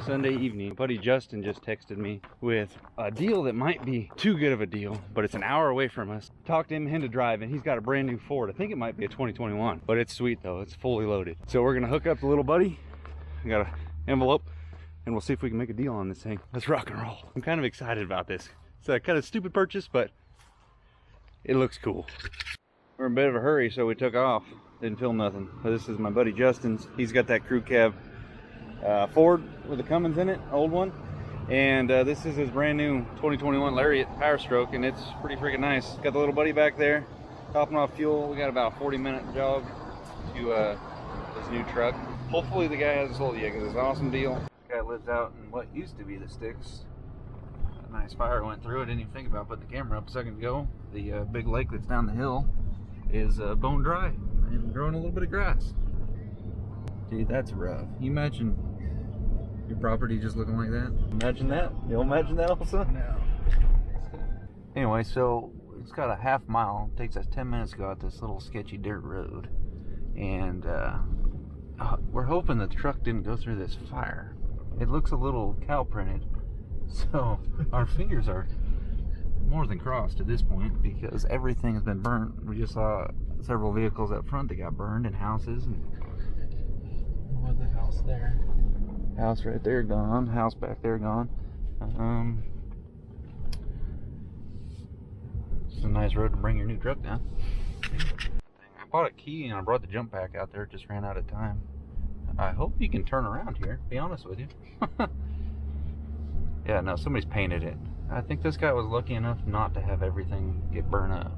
Sunday evening. My buddy Justin just texted me with a deal that might be too good of a deal, but it's an hour away from us. Talked him into driving. He's got a brand new Ford. I think it might be a 2021, but it's sweet though. It's fully loaded. So we're gonna hook up the little buddy. I got an envelope and we'll see if we can make a deal on this thing. Let's rock and roll. I'm kind of excited about this. It's a kind of stupid purchase, but it looks cool. We're in a bit of a hurry, so we took off. Didn't film nothing. But this is my buddy Justin's. He's got that crew cab Ford with the Cummins in it, old one. And this is his brand new 2021 Lariat Power Stroke, and it's pretty freaking nice. Got the little buddy back there, topping off fuel. We got about a 40-minute jog to this new truck. Hopefully the guy hasn't sold it yet, because it's an awesome deal. The guy lives out in what used to be the sticks. A nice fire went through it. Didn't even think about putting the camera up a second ago. The big lake that's down the hill is bone dry and growing a little bit of grass. Dude, that's rough. You imagine your property just looking like that? Imagine that? You'll imagine that also? No. Anyway, so it's got a half mile. It takes us 10 minutes to go out this little sketchy dirt road. And we're hoping that the truck didn't go through this fire. It looks a little cow printed. So our fingers are more than crossed at this point because everything has been burnt. We just saw several vehicles up front that got burned and houses. And what was the house there? House right there gone. House back there gone. It's a nice road to bring your new truck down. I bought a key and I brought the jump pack out there. It just ran out of time. I hope you can turn around here, to be honest with you. Yeah, no, somebody's painted it. I think this guy was lucky enough not to have everything get burned up.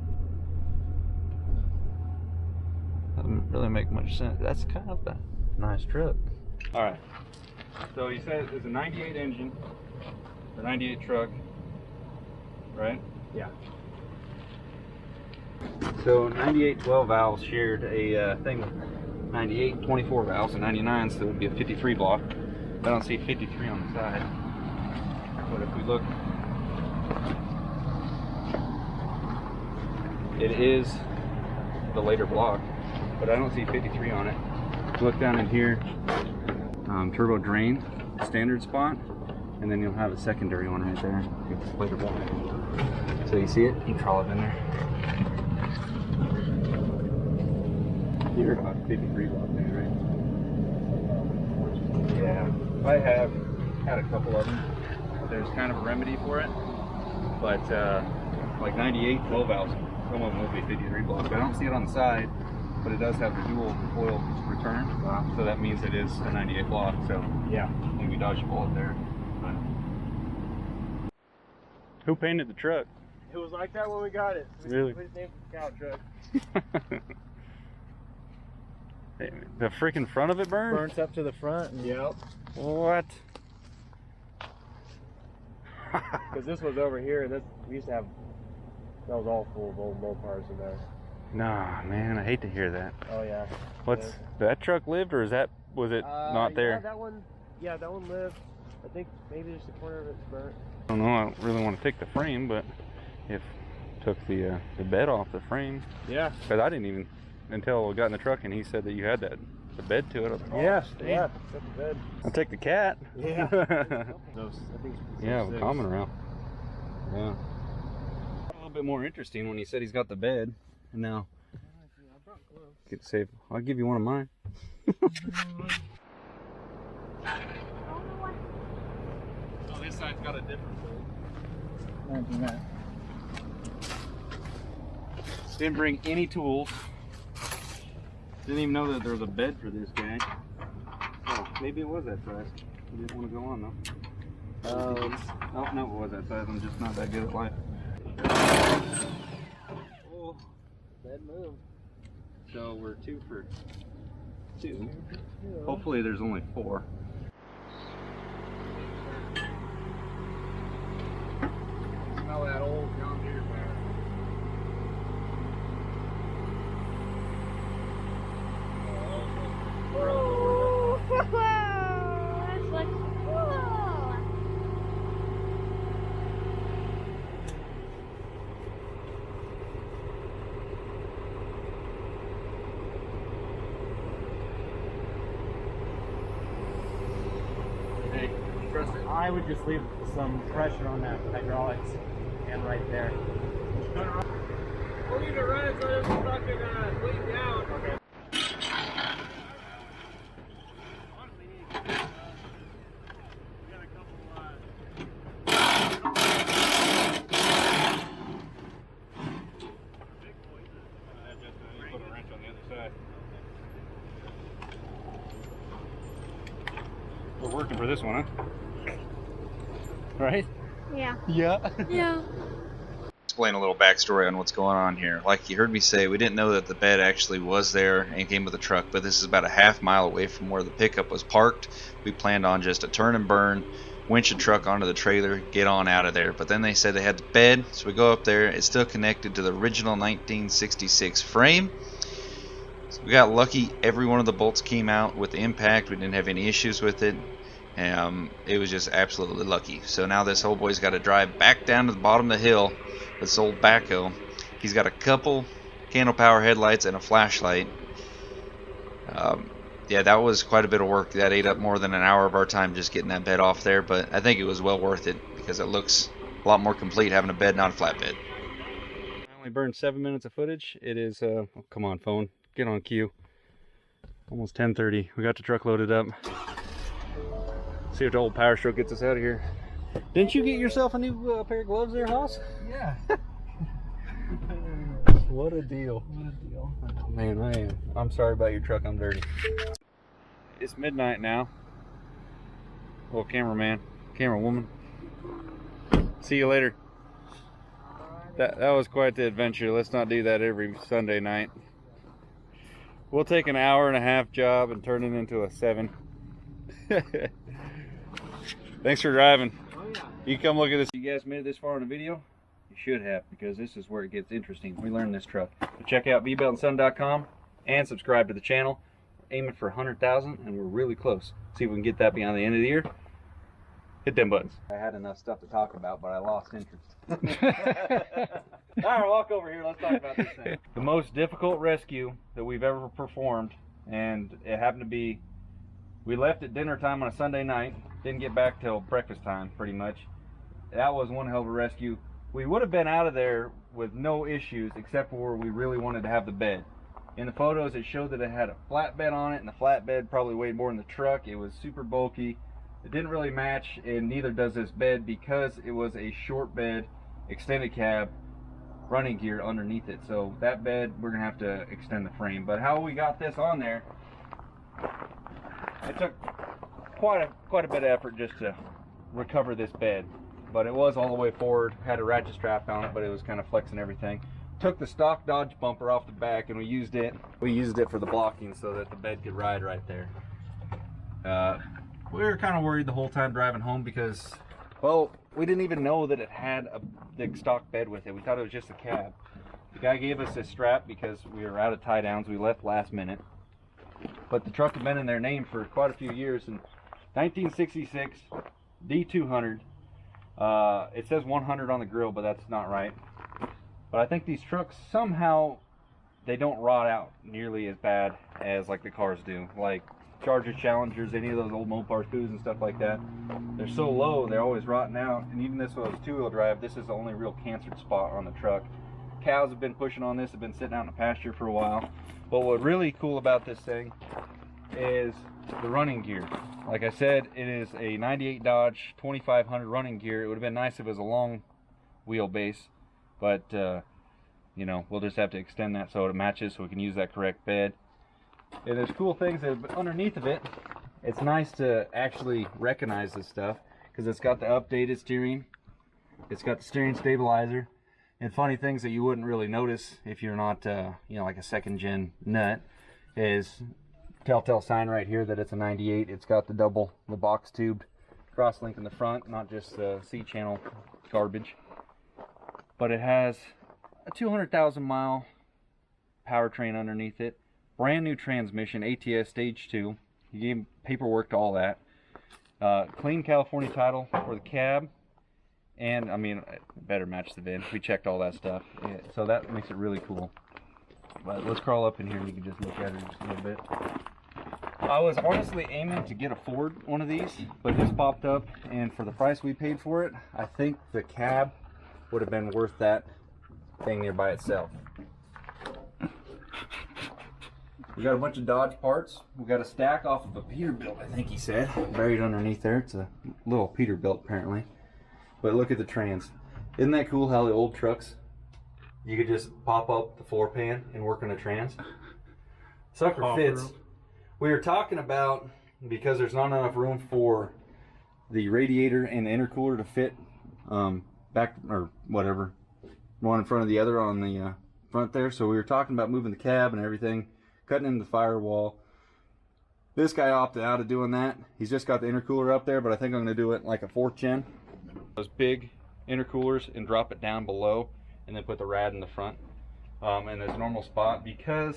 Doesn't really make much sense. That's kind of a nice truck. Alright, so he says it's a 98 engine, or 98 truck, right? Yeah. So 98 12 valves shared a thing with 98 24 valves and 99, so it would be a 53 block. I don't see 53 on the side. But if we look, it is the later block, but I don't see 53 on it. Look down in here, turbo drain, standard spot, and then you'll have a secondary one right there. It's later block. So you see it? You can crawl up in there. You're about 53 block there, right? Yeah, I have had a couple of them. There's kind of a remedy for it, but like 98 12 valves, some of them will be 53 blocks. I don't see it on the side, but it does have the dual coil return, so that means it is a 98 block. So yeah, maybe dodge a bullet there. But who painted the truck? It was like that when we got it. Really? We just named it the cow truck. The freaking front of it burned? Burns up to the front. And yep. What? Because this was over here. We used to have. That was all full of old Mopars in there. Nah, man, I hate to hear that. Oh yeah. What's that truck lived, or was it not there? Yeah, that one. Yeah, that one lived. I think maybe just the corner of it's burnt. I don't know. I don't really want to take the frame, but if took the bed off the frame. Yeah. Because I didn't even until we got in the truck and he said that you had the bed to it. Yeah, yeah. Got the bed. I'll take the cat. Yeah. Yeah, we're common around. Yeah. A little bit more interesting when he said he's got the bed, and now get safe. I'll give you one of mine. So this side's got a different fold. Didn't bring any tools. Didn't even know that there was a bed for this guy. Oh, maybe it was that size. He didn't want to go on though. Oh no, it was that size. I'm just not that good at life. Oh, Bed moved. so we're 2 for 2. Hopefully there's only 4. Smell that old John Deere fire. I would just leave some pressure on that hydraulics and right there. We'll leave it running so it doesn't fucking bleed down. Okay. We're working for this one, huh? Right? Yeah. Yeah. Yeah. Explain a little backstory on what's going on here. Like you heard me say, we didn't know that the bed actually was there and came with a truck, but this is about a half-mile away from where the pickup was parked. We planned on just a turn and burn, winch a truck onto the trailer, get on out of there. But then they said they had the bed, so we go up there. It's still connected to the original 1966 frame. So we got lucky. Every one of the bolts came out with the impact. We didn't have any issues with it. It was just absolutely lucky. So now this old boy's got to drive back down to the bottom of the hill. This old backhoe. He's got a couple candle power headlights and a flashlight. Yeah, that was quite a bit of work. That ate up more than an hour of our time just getting that bed off there, but I think it was well worth it because it looks a lot more complete having a bed, not a flatbed. I only burned 7 minutes of footage. It is, oh, come on phone, get on cue. Almost 10:30. We got the truck loaded up. See if the old Power Stroke gets us out of here. Didn't you get yourself a new pair of gloves there, Hoss? Yeah. What a deal. What a deal. Oh, man, I'm sorry about your truck. I'm dirty. It's midnight now. Little cameraman, camera woman. See you later. That was quite the adventure. Let's not do that every Sunday night. We'll take an hour-and-a-half job and turn it into a 7. Thanks for driving. Oh yeah. You come look at this. You guys made it this far in the video? You should have, because this is where it gets interesting. We learned this truck. So check out bbeltandson.com and subscribe to the channel. We're aiming for 100,000 and we're really close. See if we can get that beyond the end of the year. Hit them buttons. I had enough stuff to talk about, but I lost interest. Alright, walk over here. Let's talk about this thing. The most difficult rescue that we've ever performed, and it happened to be, we left at dinner time on a Sunday night. Didn't get back till breakfast time, pretty much. That was one hell of a rescue. We would have been out of there with no issues, except for we really wanted to have the bed. In the photos, it showed that it had a flatbed on it, and the flatbed probably weighed more than the truck. It was super bulky. It didn't really match, and neither does this bed, because it was a short bed, extended cab, running gear underneath it. So that bed, we're gonna have to extend the frame. But how we got this on there, it took quite a bit of effort just to recover this bed. But it was all the way forward, had a ratchet strap on it, but it was kind of flexing everything. Took the stock Dodge bumper off the back, and we used it for the blocking so that the bed could ride right there. We were kind of worried the whole time driving home because, well, we didn't even know that it had a big stock bed with it. We thought it was just a cab. The guy gave us this strap because we were out of tie downs. We left last minute. But the truck had been in their name for quite a few years. In 1966, D200. It says 100 on the grill, but that's not right. But I think these trucks, somehow, they don't rot out nearly as bad as like the cars do. Like Charger Challengers, any of those old Mopar Coos and stuff like that. They're so low, they're always rotting out. And even this was two-wheel drive, this is the only real cancered spot on the truck. Cows have been pushing on this, have been sitting out in the pasture for a while. But what's really cool about this thing is the running gear. Like I said, it is a 98 Dodge 2500 running gear. It would have been nice if it was a long wheelbase, but you know, we'll just have to extend that so it matches, so we can use that correct bed. And there's cool things that underneath of it. It's nice to actually recognize this stuff because it's got the updated steering, it's got the steering stabilizer, and funny things that you wouldn't really notice if you're not you know, like a second gen nut is telltale sign right here that it's a 98. It's got the box tubed cross link in the front, not just C channel garbage. But it has a 200,000 mile powertrain underneath it. Brand new transmission, ATS stage 2. He gave paperwork to all that. Clean California title for the cab. And I mean, it better match the VIN. We checked all that stuff. Yeah, so that makes it really cool. But let's crawl up in here and you can just look at it just a little bit. I was honestly aiming to get a Ford one of these, but this popped up, and for the price we paid for it, I think the cab would have been worth that thing there by itself. We got a bunch of Dodge parts. We got a stack off of a Peterbilt, I think he said, buried underneath there. It's a little Peterbilt apparently. But look at the trans. Isn't that cool how the old trucks, you could just pop up the floor pan and work on a trans? Sucker fits. We were talking about, because there's not enough room for the radiator and the intercooler to fit back, or whatever, one in front of the other on the front there. So we were talking about moving the cab and everything, cutting into the firewall. This guy opted out of doing that. He's just got the intercooler up there, but I think I'm going to do it like a 4th gen. Those big intercoolers and drop it down below, and then put the rad in the front in this normal spot, because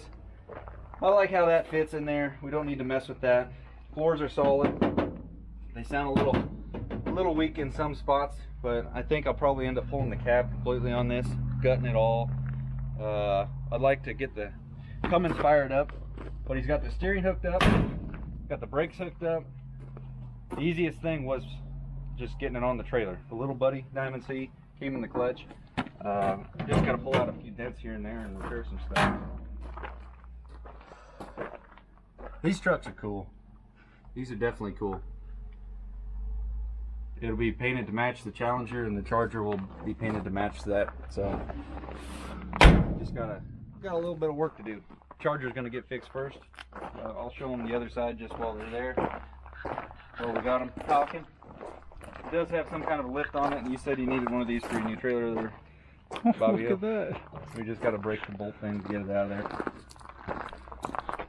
I like how that fits in there. We don't need to mess with that. Floors are solid. They sound a little weak in some spots, but I think I'll probably end up pulling the cab completely on this, gutting it all. I'd like to get the Cummins fired up, but he's got the steering hooked up, got the brakes hooked up. The easiest thing was just getting it on the trailer. The little buddy Diamond C came in the clutch. Just got to pull out a few dents here and there and repair some stuff. These trucks are cool. These are definitely cool. It'll be painted to match the Challenger, and the Charger will be painted to match that. So just got a little bit of work to do. Charger's gonna get fixed first. I'll show them the other side just while they're there. Well, we got them talking. It does have some kind of a lift on it, and you said you needed one of these for your new trailer there, Bobby. Look at that. We just got to break the bolt thing to get it out of there.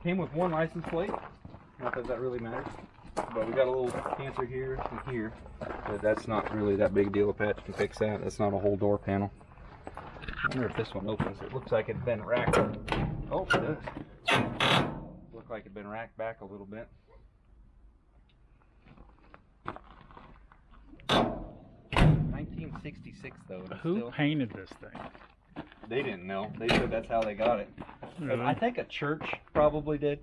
Came with 1 license plate. Not that that really matters, but we got a little cancer here and here. But that's not really that big a deal. A patch can fix that. That's not a whole door panel. I wonder if this one opens. It looks like it's been racked. Oh, it does. Look like it's been racked back a little bit. 1966 though. Who still painted this thing? They didn't know. They said that's how they got it. Really? I think a church probably did.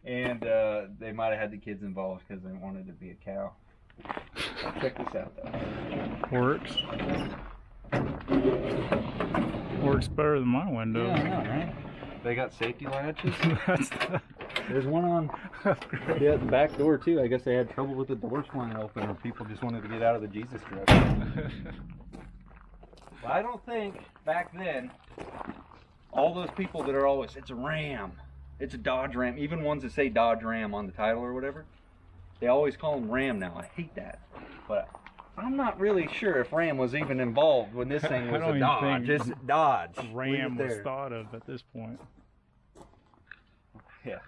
And they might have had the kids involved because they wanted to be a cow. Check this out though. Works. Works better than my window. Yeah, I know, right? They got safety latches. That's There's one on the back door too. I guess they had trouble with the doors flying open, or people just wanted to get out of the Jesus truck. Well, I don't think back then all those people that are always, it's a Ram, it's a Dodge Ram, even ones that say Dodge Ram on the title or whatever, they always call them Ram now. I hate that, but I'm not really sure if Ram was even involved when this thing was a Dodge. It's Dodge. Ram was thought of at this point. Yeah.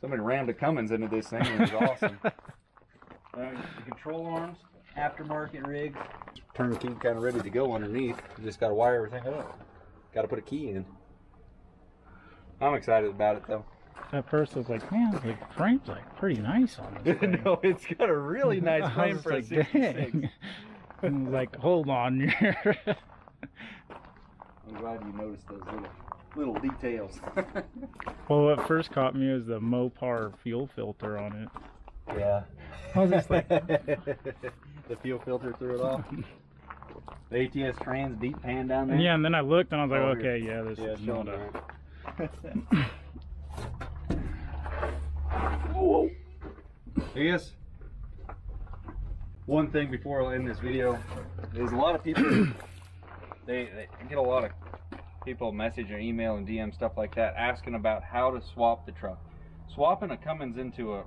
Somebody rammed a Cummins into this thing, and it was awesome. The control arms, aftermarket rigs, turnkey kind of ready to go underneath. You just got to wire everything up. Got to put a key in. I'm excited about it though. At first I was like, man, the frame's like pretty nice on this thing. No, it's got a really nice frame for a 66. Dang. I was like, hold on here. I'm glad you noticed those little details. Well, what first caught me was the Mopar fuel filter on it. Yeah. I was just like, the fuel filter threw it off. The ATS trans deep pan down there. yeah, and then I looked and I was like, Oh, okay, yeah, this is show not a... them. Whoa. I guess one thing before I end this video is a lot of people, they get a lot of people message or email and DM stuff like that asking about how to swap the truck. Swapping a Cummins into a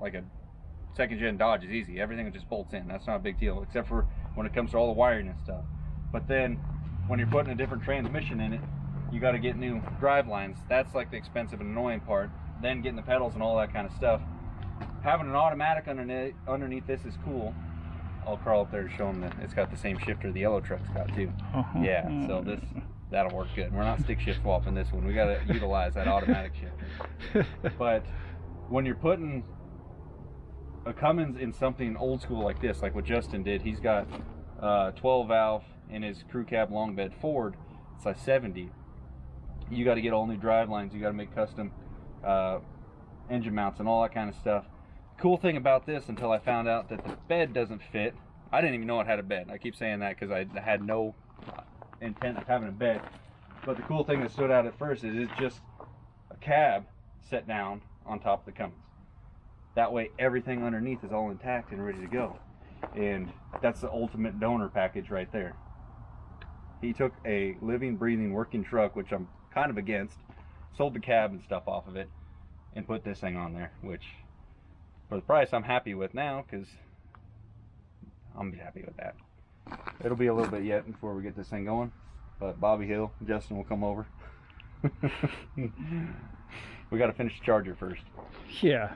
2nd gen Dodge is easy. Everything just bolts in. That's not a big deal, except for when it comes to all the wiring and stuff. But then when you're putting a different transmission in it, you got to get new drive lines. That's like the expensive and annoying part. Then getting the pedals and all that kind of stuff. Having an automatic underneath this is cool. I'll crawl up there to show them that it's got the same shifter the yellow truck's got too. Yeah, so that'll work good. We're not stick shift swapping this one. We got to utilize that automatic shifter. But when you're putting a Cummins in something old school like this, like what Justin did, he's got 12 valve in his crew cab long bed Ford. It's like 70. You got to get all new drive lines. You got to make custom engine mounts and all that kind of stuff. Cool thing about this, until I found out that the bed doesn't fit. I didn't even know it had a bed. I keep saying that because I had no intent of having a bed. But the cool thing that stood out at first is it's just a cab set down on top of the Cummins. That way everything underneath is all intact and ready to go. And that's the ultimate donor package right there. He took a living, breathing, working truck, which I'm kind of against, sold the cab and stuff off of it, and put this thing on there, which for the price I'm happy with now, because I'm happy with that. It'll be a little bit yet before we get this thing going, but Bobby Hill, Justin will come over. We got to finish the charger first. Yeah.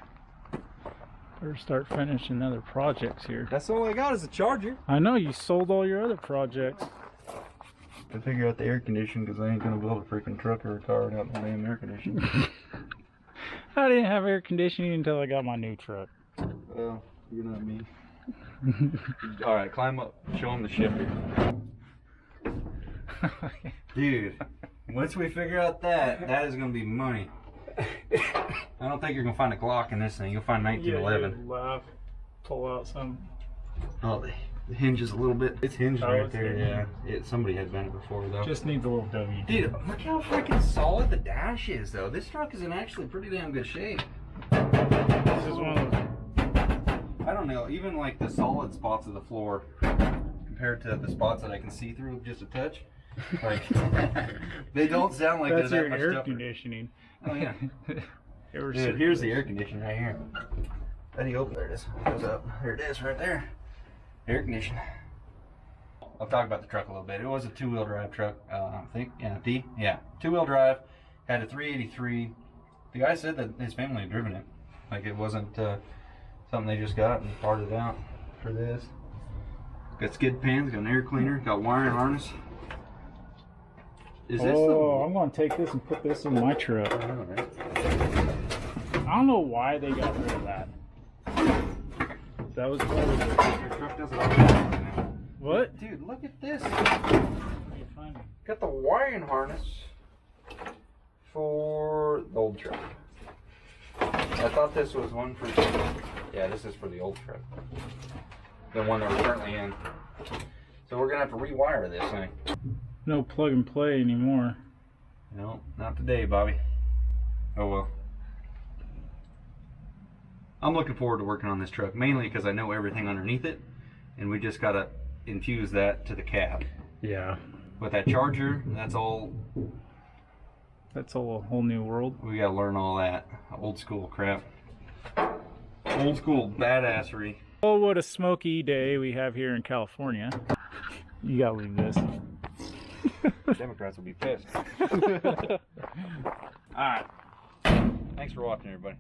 Better start finishing other projects here. That's all I got is a charger. I know, you sold all your other projects. To figure out the air conditioning, because I ain't gonna build a freaking truck or a car without no damn air conditioning. I didn't have air conditioning until I got my new truck. Well, you're not me. All right, climb up. Show him the shifter. Dude, once we figure out that is gonna be money. I don't think you're gonna find a Glock in this thing. You'll find 1911. Yeah, laugh, pull out some. Oh, the hinge is a little bit. It's hinged right it's there. hinged. Yeah, somebody had done it before though. Just needs a little W. Dude, look how freaking solid the dash is though. This truck is in actually pretty damn good shape. This is one of those. I don't know, even like the solid spots of the floor compared to the spots that I can see through just a touch, like they don't sound like That's they're your that much air tougher. conditioning. Oh yeah. Dude, Here's the air conditioner right here. How do you open? There it is. Goes up. There it is right there. Air conditioner. I'll talk about the truck a little bit. It was a two-wheel drive truck, I think. Yeah, two-wheel drive. Had a 383. The guy said that his family had driven it. Like it wasn't something they just got and parted out for this. Got skid pans, got an air cleaner, got wire and harness. Is this I'm gonna take this and put this in my truck. I don't know, right? I don't know why they got rid of that. That was probably Your truck does it all the time. what? Dude, look at this. You find me. Got the wiring harness for the old truck. I thought this was one for, yeah, this is for the old truck. The one that we're currently in. So we're gonna have to rewire this thing. No plug and play anymore. No, not today, Bobby. Oh well. I'm looking forward to working on this truck, mainly because I know everything underneath it, and we just gotta infuse that to the cab. Yeah. With that charger, that's all, That's a whole new world. we gotta learn all that. Old school crap. Old school badassery. Oh, what a smoky day we have here in California. You gotta leave this. Democrats will be pissed. Alright. Thanks for watching, everybody.